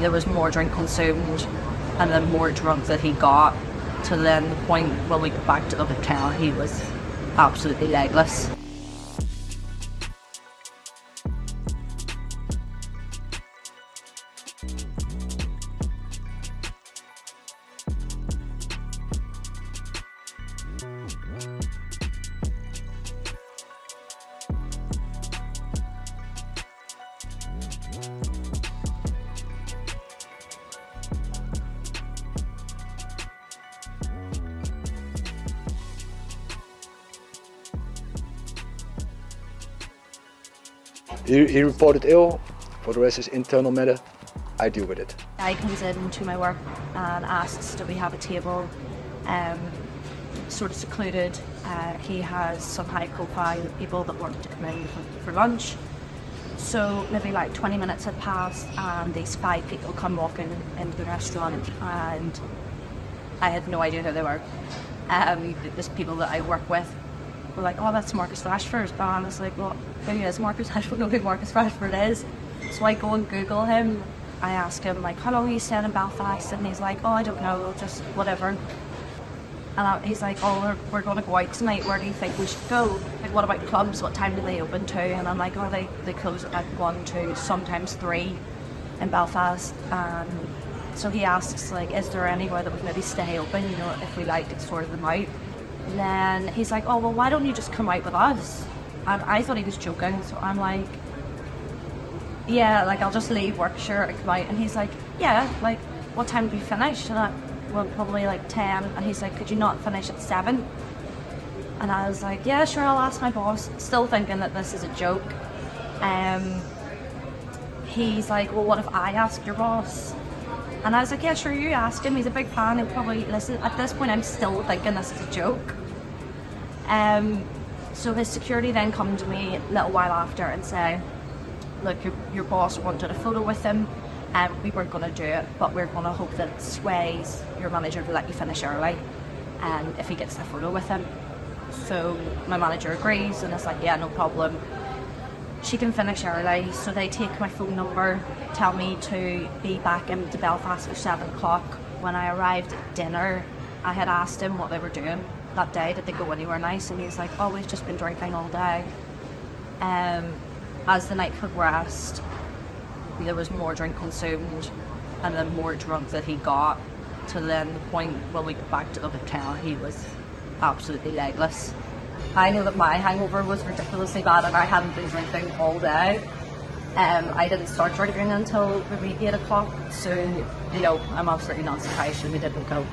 There was more drink consumed and then more drunk that he got, to then the point when we got back to the hotel he was absolutely legless. He reported ill. For the rest is internal matter. I deal with it. Guy comes in to my work and asks, do we have a table? Sort of secluded. He has some high profile people that want to come in for lunch. So maybe like 20 minutes had passed and these 5 people come walking into the restaurant, and I had no idea who they were. There's people that I work with were like, oh, that's Marcus Rashford. And I was like, well, who is Marcus? I don't know who Marcus Rashford is. So I go and Google him. I ask him, like, how long are you staying in Belfast? And he's like, oh, I don't know, just whatever. And he's like, oh, we're going to go out tonight. Where do you think we should go? Like, what about clubs? What time do they open to? And I'm like, oh, they close at 1, 2, sometimes 3 in Belfast. So he asks, like, is there anywhere that would maybe stay open, you know, if we like to sort them out? And then he's like, oh, well, why don't you just come out with us? And I thought he was joking, so I'm like, yeah, like, I'll just leave work, sure, I come out. And he's like, yeah, like, what time do we finish? And well, probably like 10. And he's like, could you not finish at 7? And I was like, yeah, sure, I'll ask my boss, still thinking that this is a joke. He's like, well, what if I ask your boss? And I was like, yeah, sure, you ask him, he's a big fan, he'll probably listen. At this point, I'm still thinking this is a joke. So his security then come to me a little while after and say, look, your boss wanted a photo with him, and we weren't going to do it, but we're going to hope that it sways your manager to let you finish early, and if he gets a photo with him. So my manager agrees, and it's like, yeah, no problem. She can finish early, so they take my phone number, tell me to be back into Belfast for 7 o'clock. When I arrived at dinner, I had asked him what they were doing that day, did they go anywhere nice? And he's like, oh, we've just been drinking all day. As the night progressed, there was more drink consumed and then more drunk that he got, to then the point when we got back to the hotel he was absolutely legless. I know that my hangover was ridiculously bad and I hadn't been drinking all day. I didn't start drinking until maybe 8 o'clock, so, you know, I'm absolutely not surprised when we didn't go.